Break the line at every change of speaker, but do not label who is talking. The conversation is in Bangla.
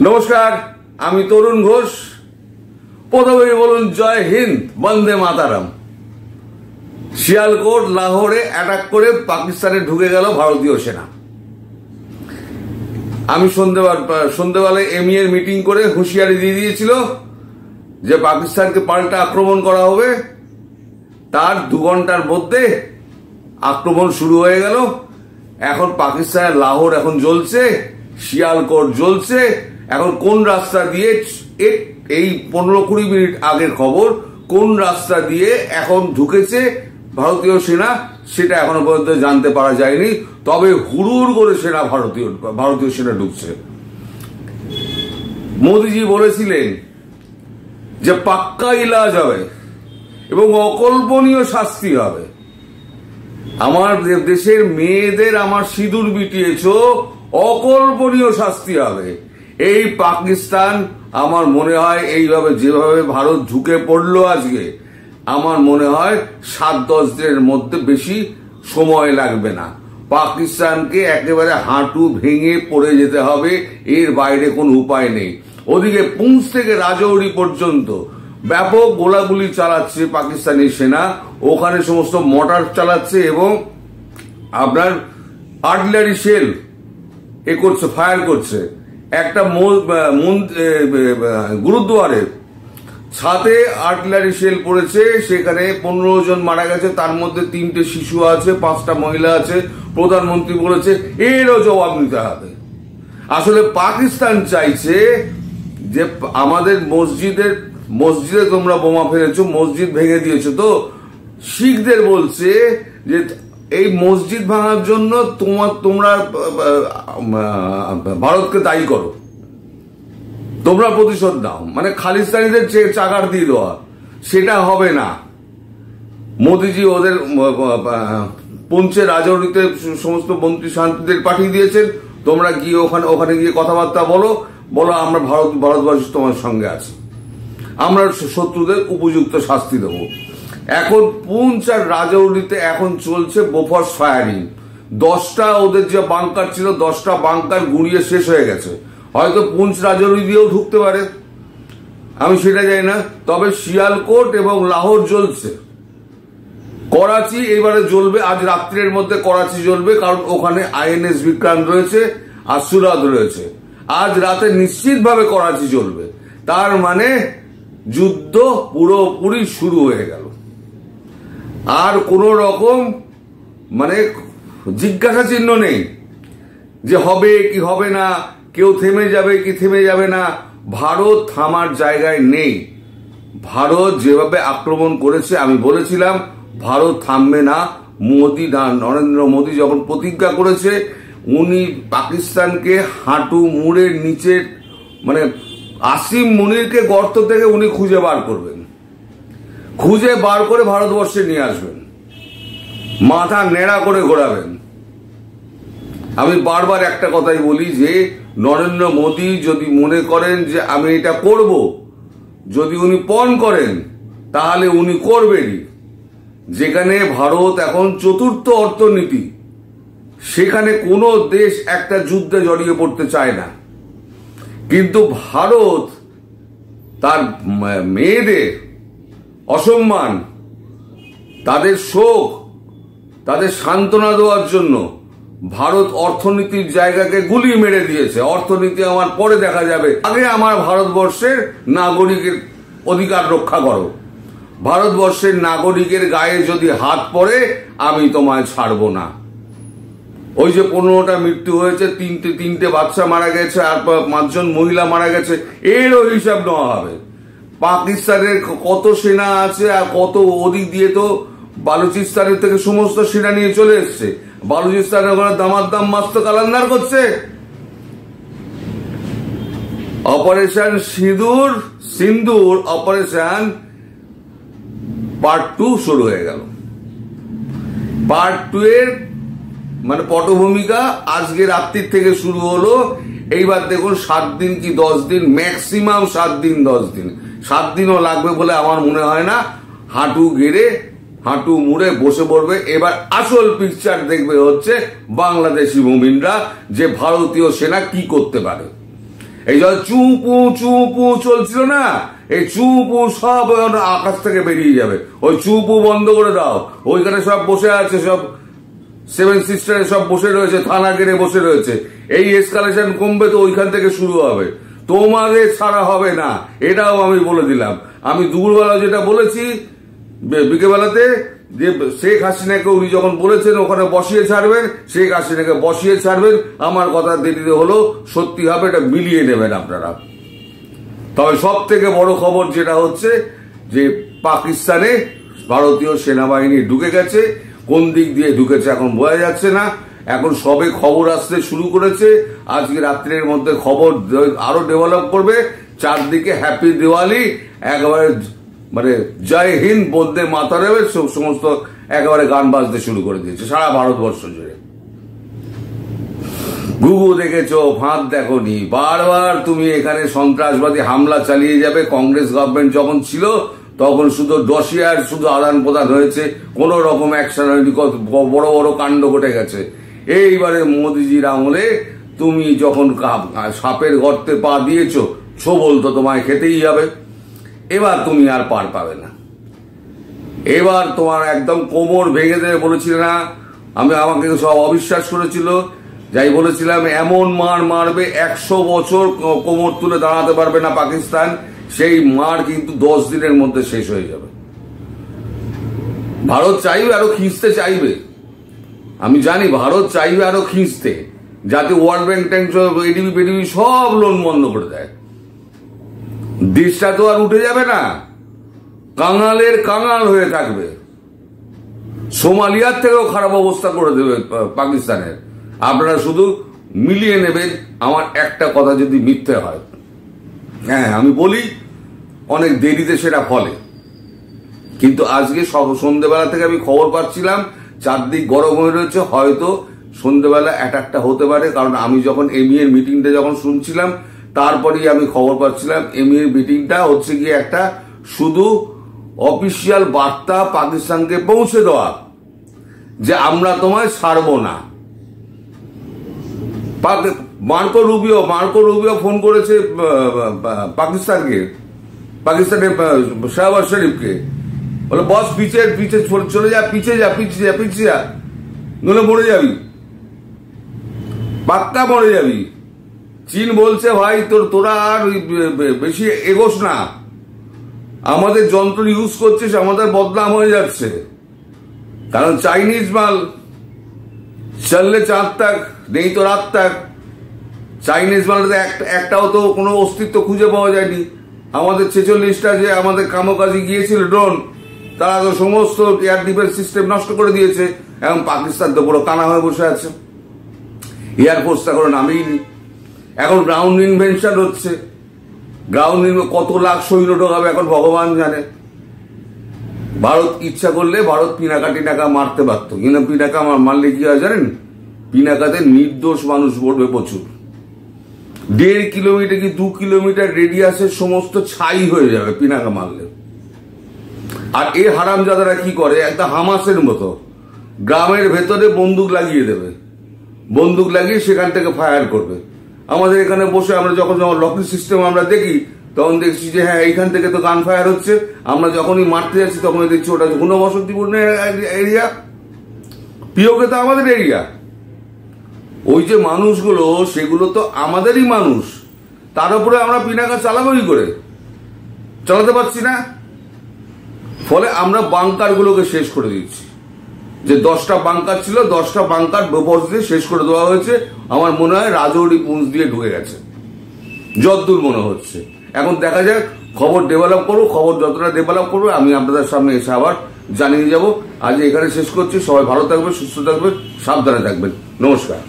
নমস্কার, আমি তরুণ ঘোষ। প্রথমেই বলুন জয় হিন্দ, বন্দে মাতারাম। শিয়ালকোট লাহোরে অ্যাটাক করে পাকিস্তানে ঢুকে গেল ভারতীয় সেনা। আমি সন্ধ্যেবেলায় এর মিটিং করে হুঁশিয়ারি দিয়ে দিয়েছিল যে পাকিস্তানকে পাল্টা আক্রমণ করা হবে। তার 2 ঘন্টার মধ্যে আক্রমণ শুরু হয়ে গেল। এখন পাকিস্তানের লাহোর এখন জ্বলছে, শিয়ালকোট জ্বলছে। এখন কোন রাস্তা দিয়ে, এই 15-20 মিনিট আগের খবর, কোন রাস্তা দিয়ে এখন ঢুকেছে ভারতীয় সেনা সেটা এখনো পর্যন্ত জানতে পারা যায়নি। তবে হুড়ুর করে ভারতীয় সেনা ঢুকছে। মোদিজি বলেছিলেন যে পাক্কা ইলাজ হবে এবং অকল্পনীয় শাস্তি হবে। আমার দেশের মেয়েদের আমার সিঁদুর বিটিয়েছ, অকল্পনীয় শাস্তি হবে। এই পাকিস্তান আমার মনে হয় এইভাবে যেভাবে ভারত ঢুকে পড়লো আজকে, আমার মনে হয় 7-10 দিনের মধ্যে বেশি সময় লাগবে না। পাকিস্তানকে একেবারে হাঁটু ভেঙে পড়ে যেতে হবে, এর বাইরে কোনো উপায় নেই। ওদিকে পুঞ্চ থেকে রাজৌরি পর্যন্ত ব্যাপক গোলাগুলি চালাচ্ছে পাকিস্তানি সেনা। ওখানে সমস্ত মর্টার চালাচ্ছে এবং আপনার আর্টিলারি শেল ফায়ার করছে। একটা গুরুদ্বারে ছাদে আর্টিলারি শেল পড়েছে, সেখানে 15 জন মারা গেছে, তার মধ্যে 3টে শিশু আছে, 5টা মহিলা আছে। প্রধানমন্ত্রী বলেছে এরও জবাব নিতে হবে। আসলে পাকিস্তান চাইছে যে আমাদের মসজিদে তোমরা বোমা ফেলেছো, মসজিদ ভেঙে দিয়েছো, তো শিখদের বলছে যে এই মসজিদ ভাঙার জন্য তোমরা ভারতকে দায়ী করো, তোমরা প্রতিশোধ নাও। মানে খালিস্তানিদের চাকার দিয়ে দেওয়া, সেটা হবে না। মোদিজি ওদের পুঞ্চে রাজৌরিতে সমস্ত মন্ত্রী শান্তিদের পাঠিয়ে দিয়েছেন, তোমরা গিয়ে ওখানে গিয়ে কথাবার্তা বলো, আমরা ভারতবর্ষ তোমার সঙ্গে আছে, আমরা শত্রুদের উপযুক্ত শাস্তি দেবো। এখন পুঞ্চ আর রাজৌরিতে এখন চলছে বোফর্স ফায়ারিং। 10টা ওদের যে বাংকার ছিল, 10টা বাংকার গুঁড়িয়ে শেষ হয়ে গেছে। হয়তো পুঞ্চ রাজৌরি দিয়েও ঢুকতে পারে, আমি সেটা জানি না। তবে শিয়ালকোট এবং লাহোর জ্বলছে। করাচি এবারে জ্বলবে, আজ রাত্রের মধ্যে করাচি জ্বলবে, কারণ ওখানে INS বিক্রান্ত রয়েছে আর সুরাত রয়েছে। আজ রাতে নিশ্চিতভাবে করাচি জ্বলবে। তার মানে যুদ্ধ পুরোপুরি শুরু হয়ে গেল। আর কোন রকম মানে জিজ্ঞাসা চিহ্ন নেই যে হবে কি হবে না, কেউ থেমে যাবে কি থেমে যাবে না। ভারত থামার জায়গায় নেই। ভারত যেভাবে আক্রমণ করেছে, আমি বলেছিলাম ভারত থামবে না। নরেন্দ্র মোদী যখন প্রতিজ্ঞা করেছে, উনি পাকিস্তানকে হাঁটু মুড়ে নিচে, মানে আসিম মুনিরকে গর্ত থেকে উনি খুঁজে বার করবেন, খুঁজে বার করে ভারতবর্ষে নিয়ে আসবেন, মাথা নেড়া করে ঘোরাবেন। আমি বারবার একটা কথাই বলি যে নরেন্দ্র মোদী যদি মনে করেন যে আমি এটা করব, যদি উনি পণ করেন, তাহলে উনি করবেনই। যেখানে ভারত এখন 4র্থ অর্থনীতি, সেখানে কোনো দেশ একটা যুদ্ধে জড়িয়ে পড়তে চায় না। কিন্তু ভারত তার মেয়েদের অসম্মান, তাদের শোক, তাদের সান্ত্বনা দেওয়ার জন্য ভারত অর্থনীতির জায়গাকে গুলি মেরে দিয়েছে। অর্থনীতি আমার পরে দেখা যাবে, আগে আমার ভারতবর্ষের নাগরিকের অধিকার রক্ষা করো। ভারতবর্ষের নাগরিকের গায়ে যদি হাত পড়ে, আমি তোমায় ছাড়ব না। ওই যে 15টা মৃত্যু হয়েছে, 3টে বাচ্চা মারা গেছে আর 5 জন মহিলা মারা গেছে, এরও হিসাব নেওয়া হবে। পাকিস্তানের কত সেনা আছে আর কত, ওদিক দিয়ে তো বালুচিস্তানের থেকে সমস্ত সেনা নিয়ে চলে এসছে। বালুচিস্তানের ওখানে দামাদ্দাম মাস্ত কালান্দার করছে। অপারেশন সিন্দুর অপারেশন পার্ট 2 শুরু হয়ে গেল। পার্ট 2 এর মানে পটভূমিকা আজকে রাত্রির থেকে শুরু হলো। এইবার দেখুন 7 দিন কি 10 দিন, ম্যাক্সিমাম 7 দিন 10 দিন, 7 দিনও লাগবে বলে আমার মনে হয় না। হাঁটু মুড়ে বসে পড়বে। এবার আসল পিকচার দেখবে হচ্ছে বাংলাদেশি মুমিনরা, যে ভারতীয় সেনা কি করতে পারে। এই যখন চুপু চলছিল না, এই চুপু সব আকাশ থেকে বেরিয়ে যাবে। ওই চুপু বন্ধ করে দাও। ওইখানে সব বসে আছে, সব সেভেন সিস্টারে সব বসে রয়েছে, থানা ঘিরে বসে রয়েছে। এই এসকালেশন কমবে তো ওইখান থেকে শুরু হবে, তোমাদের ছাড়া হবে না, এটাও আমি বলে দিলাম। আমি দুপুরবেলা যেটা বলেছি বিকেলবেলাতে, যে শেখ হাসিনাকে উনি যখন বলেছেন ওখানে বসিয়ে ছাড়বেন, শেখ হাসিনাকে বসিয়ে ছাড়বেন। আমার কথা দেরিতে হলো, সত্যি হবে, এটা মিলিয়ে নেবেন আপনারা। তবে সব থেকে বড় খবর যেটা হচ্ছে যে পাকিস্তানে ভারতীয় সেনাবাহিনী ঢুকে গেছে। কোন দিক দিয়ে ঢুকেছে এখন বোঝা যাচ্ছে না, এখন সবে খবর আসতে শুরু করেছে। আজকে রাত্রের মধ্যে খবর আরো ডেভেলপ করবে। চারদিকে হ্যাপি দিওয়ালি, একেবারে মানে জয় হিন্দ, বন্দে মাতরম, সমস্ত একেবারে গান বাজতে শুরু করে দিয়েছে সারা ভারতবর্ষ জুড়ে। ঘুঘু দেখেছো, ফাঁদ দেখোনি। বারবার তুমি এখানে সন্ত্রাসবাদী হামলা চালিয়ে যাবে। কংগ্রেস গভর্নমেন্ট যখন ছিল তখন শুধু ডসিয়ার শুধু আদান প্রদান হয়েছে, কোন রকম অ্যাকশন হয়নি, বড় বড় কাণ্ড ঘটে গেছে। এইবারে মোদিজির আমলে তুমি যখন সাপের গর্তে পা দিয়েছো, ছোবল তো তোমায় খেতেই হবে। এবার তুমি আর পার পাবে না। এবার তোমার একদম কোমর ভেঙে দেবে বলেছিল না, আমাকে সব অবিশ্বাস করেছিল। যাই বলেছিলাম এমন মার মারবে 100 বছর কোমর তুলে দাঁড়াতে পারবে না পাকিস্তান। সেই মার কিন্তু 10 দিনের মধ্যে শেষ হয়ে যাবে। ভারত চাইবে আরো খিঁচতে চাইবে, আমি জানি ভারত চাইবে আরো খিঁচতে, যাতে ওয়ার্ল্ড ব্যাংক ট্যাঙ্ক এডিবি সব লোন বন্ধ করে দেয়। দেশটা তো আর উঠে যাবে না, কাঙালের কাঙাল হয়ে থাকবে। সোমালিয়ার থেকেও খারাপ অবস্থা করে দেবে পাকিস্তানের। আপনারা শুধু মিলিয়ে নেবেন আমার একটা কথা যদি মিথ্যে হয়। হ্যাঁ, আমি বলি অনেক দেরিতে সেটা ফলে, কিন্তু আজকে সন্ধ্যেবেলা থেকে আমি খবর পাচ্ছিলাম চারদিক গরম হয়ে রয়েছে। হয়তো সন্ধ্যেবেলা অ্যাটাকটা হতে পারে, কারণ আমি যখন এমইএর মিটিংটা যখন শুনছিলাম তারপরেই আমি খবর পাচ্ছিলাম এমইএর মিটিংটা হচ্ছে গিয়ে একটা শুধু অফিসিয়াল বার্তা পাকিস্তানকে পৌঁছে দেওয়া যে আমরা তোমায় ছাড়বো না। মার্কো রুবিও ফোন করেছে পাকিস্তানের শাহবাজ শরীফকে, বলে বস পিছে চলে যা, পিছে যা, নইলে মরে যাবি, পাক্কা মরে যাবি। চীন বলছে ভাই তোরা আর বেশি এগোস না, আমাদের যন্ত্র ইউজ করছিস, আমাদের বদনাম হয়ে যাচ্ছে। কারণ চাইনিজ মাল চললে চাঁদ তাক, নেই তো রাত তাক। চাইনিজ মালের একটাও তো কোনো অস্তিত্ব খুঁজে পাওয়া যায়নি। আমাদের 46টা যে আমাদের কামকাজি গিয়েছিল ড্রোন, তারা তো সমস্ত এয়ার ডিফেন্স সিস্টেম নষ্ট করে দিয়েছে। এবং পাকিস্তান তো পুরো কানা হয়ে বসে আছে, এয়ারফোর্সটা করে নামেইনি। এখন গ্রাউন্ড ইনভেনশন হচ্ছে, কত লাখ সৈন্য ঢোকাবে এখন ভগবান জানে। ভারত ইচ্ছা করলে ভারত পিনাকা মারতে পারত, কিন্তু পিনাকা মারলে কি হয় জানেন, পিনাকাতে নির্দোষ মানুষ পড়বে প্রচুর। 1.5 কিলোমিটার কি 2 কিলোমিটার রেডিয়াসের সমস্ত ছাই হয়ে যাবে পিনাকা মারলে। আর এই হারামজাদারা কি করে, একটা হামাসের মতো গ্রামের ভেতরে বন্দুক লাগিয়ে দেবে, বন্দুক লাগিয়ে সেখান থেকে ফায়ার করবে। আমাদের এখানে বসে আমরা যখন লকি সিস্টেম আমরা দেখি, তখন দেখছি যে হ্যাঁ এইখান থেকে তো গান ফায়ার হচ্ছে। আমরা যখনই মারতে যাচ্ছি তখনই দেখছি ওটা ঘনবসতিপূর্ণ এরিয়া, পিওকে তো আমাদের এরিয়া। ওই যে মানুষগুলো, সেগুলো তো আমাদেরই মানুষ, তার উপরে আমরা পিনাকা চালাবোই করে, চালাতে পারছি না। ফলে আমরা বাংকারগুলোকে শেষ করে দিচ্ছি। যে 10টা বাংকার ছিল, 10টা বাংকার বেপরস দিয়ে শেষ করে দেওয়া হয়েছে। আমার মনে হয় রাজৌরি পুঞ্জ দিয়ে ঢুকে গেছে, যতদূর মনে হচ্ছে। এখন দেখা যাক, খবর ডেভেলপ করবো, খবর যতটা ডেভেলপ করবো আমি আপনাদের সামনে এসে আবার জানিয়ে যাব। আজ এখানে শেষ করছি। সবাই ভালো থাকবেন, সুস্থ থাকবেন, সাবধানে থাকবেন। নমস্কার।